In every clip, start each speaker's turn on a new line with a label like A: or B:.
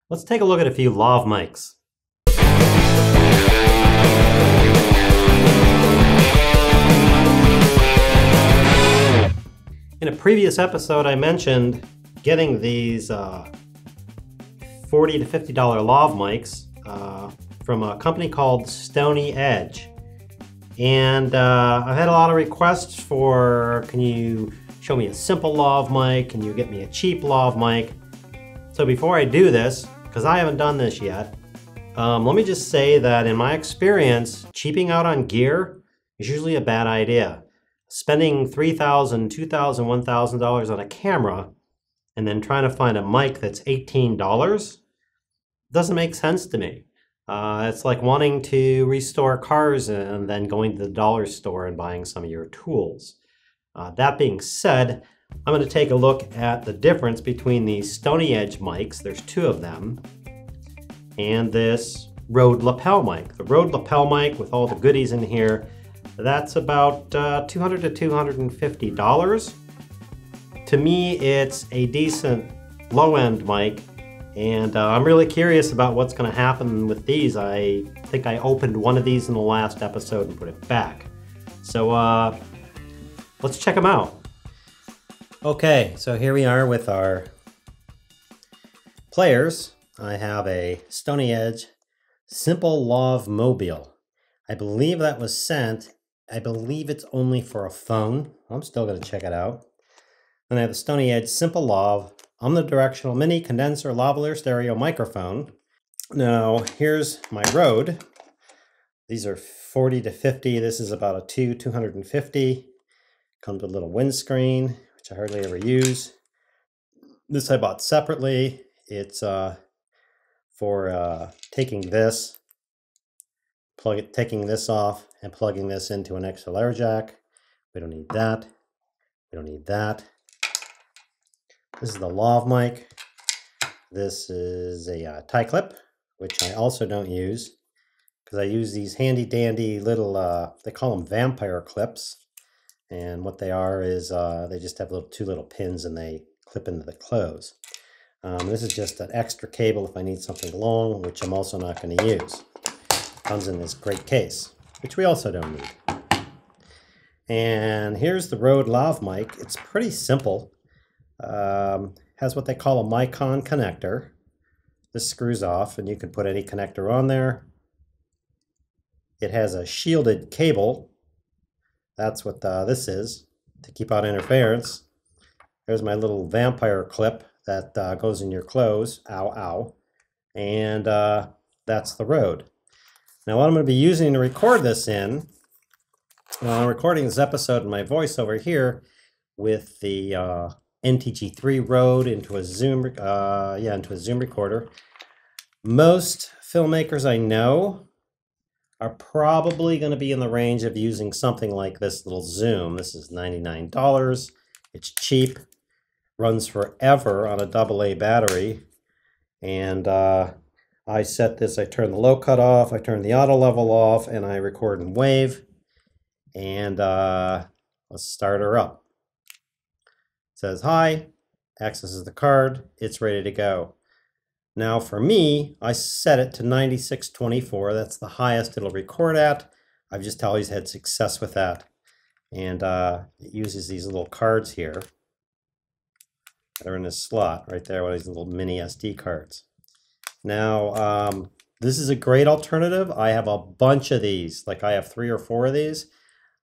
A: Let's take a look at a few lav mics. In a previous episode, I mentioned getting these $40 to $50 lav mics from a company called Stony Edge. And I've had a lot of requests for, can you show me a simple lav mic? Can you get me a cheap lav mic? So before I do this, because I haven't done this yet, let me just say that in my experience, cheaping out on gear is usually a bad idea. Spending $3,000, $2,000, $1,000 on a camera and then trying to find a mic that's $18 doesn't make sense to me. It's like wanting to restore cars and then going to the dollar store and buying some of your tools. That being said, I'm going to take a look at the difference between these Stony Edge mics, there's two of them, and this Rode Lapel Mic. The Rode Lapel Mic with all the goodies in here, that's about $200 to $250. To me, it's a decent low-end mic, and I'm really curious about what's going to happen with these. I think I opened one of these in the last episode and put it back. So let's check them out. Okay, so here we are with our players. I have a Stony Edge Simple Lav Mobile. I believe that was sent. I believe it's only for a phone. I'm still going to check it out. Then I have the Stony Edge Simple Lav Omnidirectional Mini Condenser Lavalier Stereo Microphone. Now, here's my Rode. These are 40 to 50. This is about a 250. Comes with a little windscreen, which I hardly ever use. This I bought separately. It's for taking this, taking this off and plugging this into an XLR jack. We don't need that. We don't need that. This is the lav mic. This is a tie clip, which I also don't use because I use these handy dandy little, they call them vampire clips. And what they are is they just have two little pins and they clip into the clothes. This is just an extra cable if I need something long, which I'm also not going to use. Comes in this great case, which we also don't need. And here's the Rode Lav Mic. It's pretty simple. Has what they call a Micon connector. This screws off and you can put any connector on there. It has a shielded cable. That's what this is, to keep out interference. There's my little vampire clip that goes in your clothes. Ow, ow. And that's the Rode. Now what I'm going to be using to record this in, I'm recording this episode in my voice over here with the NTG3 Rode into a Zoom recorder. Most filmmakers I know are probably going to be in the range of using something like this little Zoom. This is $99. It's cheap, runs forever on a AA battery, and I set this, I turn the low cut off, I turn the auto level off, and I record in wave, and let's start her up. It says hi, accesses the card, it's ready to go. Now for me, I set it to 9624. That's the highest it'll record at. I've just always had success with that. And it uses these little cards here that are in this slot right there, one of these little mini SD cards. Now, this is a great alternative. I have a bunch of these, like I have 3 or 4 of these.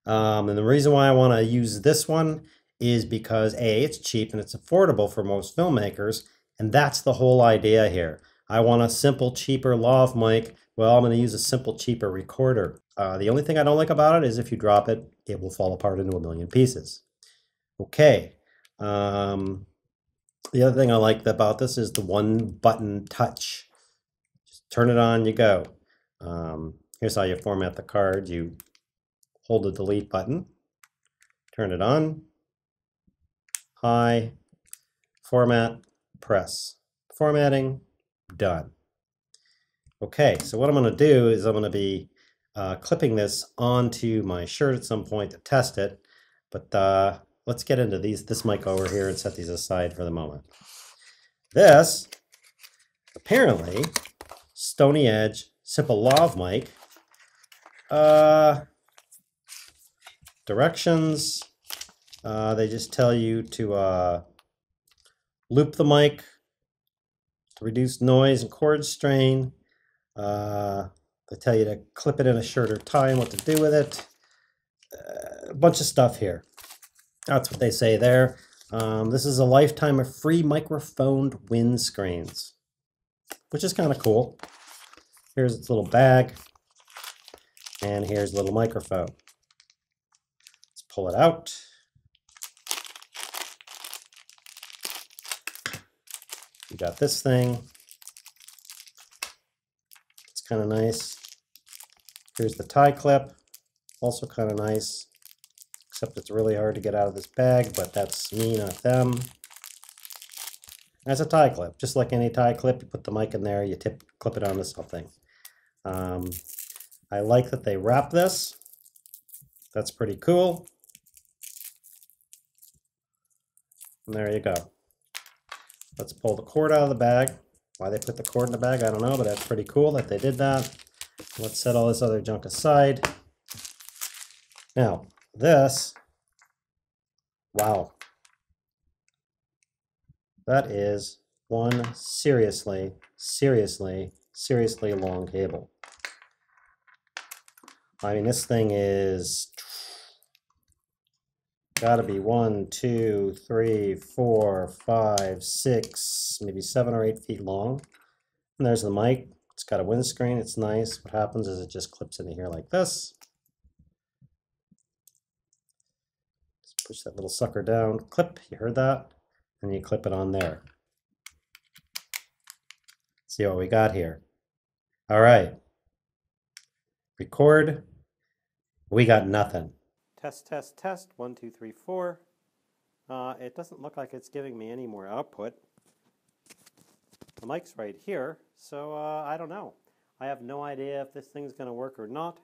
A: And the reason why I want to use this one is because A, it's cheap and it's affordable for most filmmakers. And that's the whole idea here. I want a simple, cheaper lav mic. Well, I'm going to use a simple, cheaper recorder. The only thing I don't like about it is if you drop it, it will fall apart into a million pieces. Okay. The other thing I like about this is the one button touch. Just turn it on, you go. Here's how you format the card. You hold the delete button, turn it on, high, format, press. Formatting, done. Okay, so what I'm going to do is I'm going to be clipping this onto my shirt at some point to test it, but let's get into this mic over here and set these aside for the moment. This, the apparently Stony Edge simple lav mic. Directions, they just tell you to loop the mic to reduce noise and cord strain. They tell you to clip it in a shorter time, what to do with it. A bunch of stuff here. That's what they say there. This is a lifetime of free microphoned windscreens, which is kind of cool. Here's its little bag, and here's a little microphone. Let's pull it out. You got this thing. It's kind of nice. Here's the tie clip, also kind of nice, except it's really hard to get out of this bag, but that's me, not them. That's a tie clip, just like any tie clip. You put the mic in there, you clip it onto something. I like that they wrap this. That's pretty cool. And there you go. Let's pull the cord out of the bag. Why they put the cord in the bag, I don't know, but that's pretty cool that they did that. Let's set all this other junk aside. Now, this, wow. That is one seriously long cable. I mean, this thing is gotta be 1, 2, 3, 4, 5, 6, maybe 7 or 8 feet long. And there's the mic. It's got a windscreen. It's nice. What happens is it just clips into here like this. Just push that little sucker down. Clip. You heard that? And you clip it on there. See what we got here. All right. Record. We got nothing. Test, test, test. 1, 2, 3, 4. It doesn't look like it's giving me any more output. The mic's right here, so I don't know. I have no idea if this thing's going to work or not.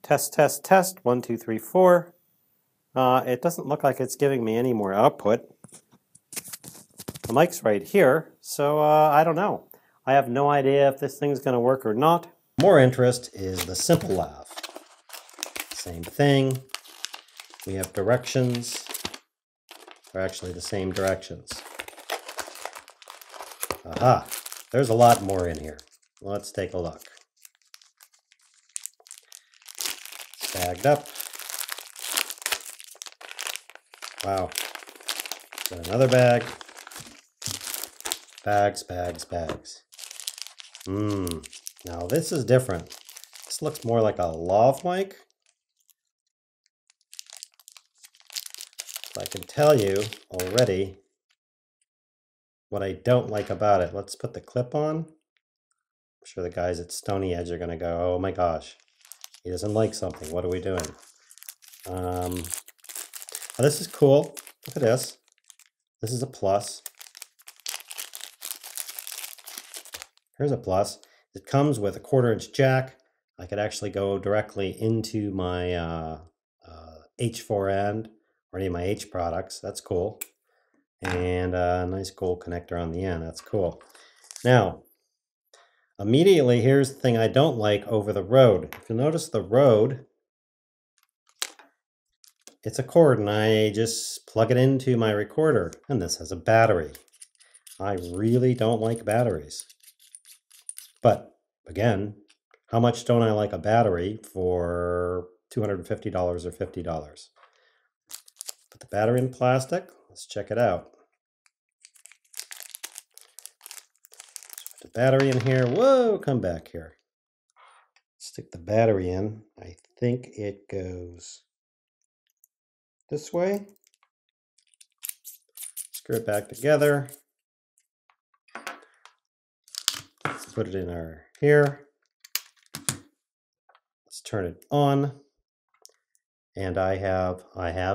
A: Test, test, test. 1, 2, 3, 4. It doesn't look like it's giving me any more output. The mic's right here, so I don't know. I have no idea if this thing's going to work or not. More interest is the simple lav. Same thing. We have directions. They're actually the same directions. Aha! There's a lot more in here. Let's take a look. Bagged up. Wow. Got another bag. Bags, bags, bags. Now this is different. This looks more like a lav mic. I can tell you already what I don't like about it. Let's put the clip on. I'm sure the guys at Stony Edge are going to go, oh my gosh, he doesn't like something. What are we doing? Oh, this is cool. Look at this. This is a plus. Here's a plus. It comes with a 1/4-inch jack. I could actually go directly into my H4 end or any of my H products. That's cool. And a nice gold connector on the end. That's cool. Now, immediately, here's the thing I don't like over the Rode. If you notice the Rode, it's a cord, and I just plug it into my recorder, and this has a battery. I really don't like batteries. But, again, how much don't I like a battery for $250 or $50? Put the battery in plastic. Let's check it out. Put the battery in here. Whoa, come back here. Stick the battery in. I think it goes this way. Screw it back together. Let's put it in our here. Let's turn it on. And I have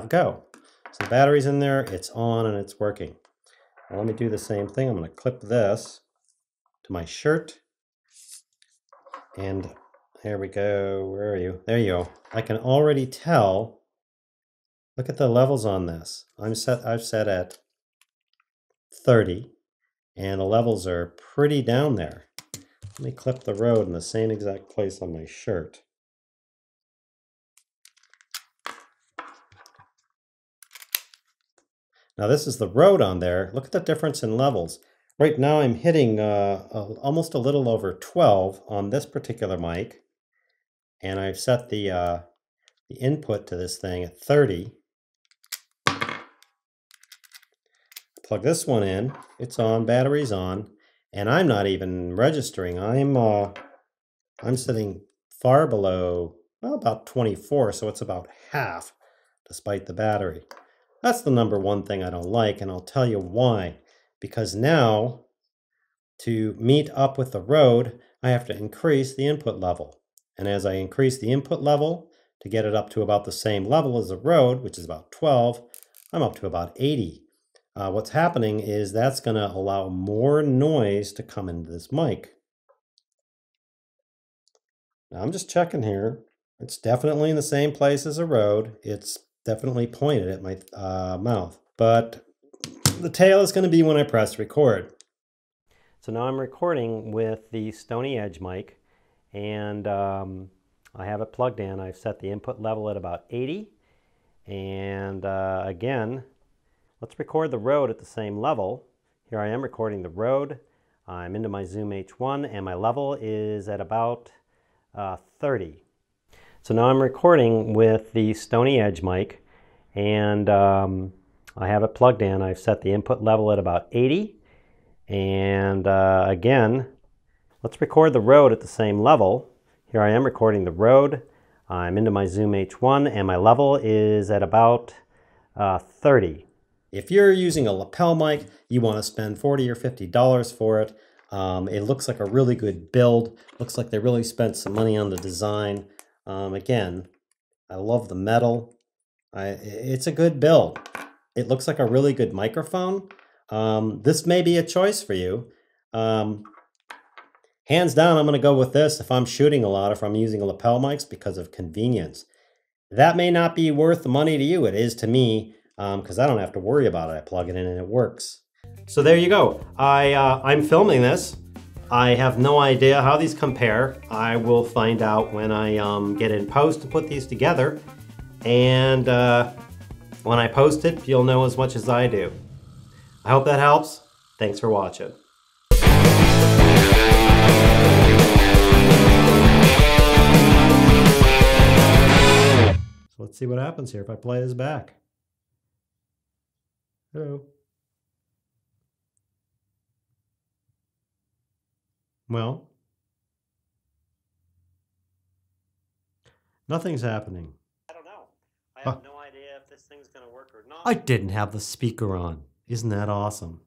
A: go. So the battery's in there, it's on, and it's working. Now let me do the same thing. I'm going to clip this to my shirt. And there we go. Where are you? There you go. I can already tell. Look at the levels on this. I've set at 30, and the levels are pretty down there. Let me clip the Rode in the same exact place on my shirt. Now this is the Rode on there. Look at the difference in levels. Right now I'm hitting almost a little over 12 on this particular mic. And I've set the input to this thing at 30. Plug this one in. It's on, battery's on. And I'm not even registering. I'm sitting far below, well, about 24, so it's about half, despite the battery. That's the number one thing I don't like, and I'll tell you why. Because now, to meet up with the Rode, I have to increase the input level. And as I increase the input level to get it up to about the same level as the Rode, which is about 12, I'm up to about 80. What's happening is that's going to allow more noise to come into this mic. Now I'm just checking here. It's definitely in the same place as a Rode. It's definitely pointed at my mouth. But the tail is going to be when I press record. So now I'm recording with the Stony Edge mic, and I have it plugged in. I've set the input level at about 80. And again, let's record the Rode at the same level. Here I am recording the Rode. I'm into my Zoom H1 and my level is at about 30. So now I'm recording with the Stony Edge mic, and I have it plugged in. I've set the input level at about 80. And again, let's record the Rode at the same level. Here I am recording the Rode. I'm into my Zoom H1 and my level is at about 30. If you're using a lapel mic, you want to spend $40 or $50 for it. It looks like a really good build. Looks like they really spent some money on the design. Again, I love the metal. It's a good build. It looks like a really good microphone. This may be a choice for you. Hands down, I'm going to go with this if I'm shooting a lot, if I'm using lapel mics, because of convenience. That may not be worth the money to you. It is to me, because I don't have to worry about it. I plug it in and it works. So there you go. I'm filming this. I have no idea how these compare. I will find out when I get in post to put these together. And when I post it, you'll know as much as I do. I hope that helps. Thanks for watching. So let's see what happens here if I play this back. Hello. Well, nothing's happening. I don't know. I have no idea if this thing's going to work or not. I didn't have the speaker on. Isn't that awesome?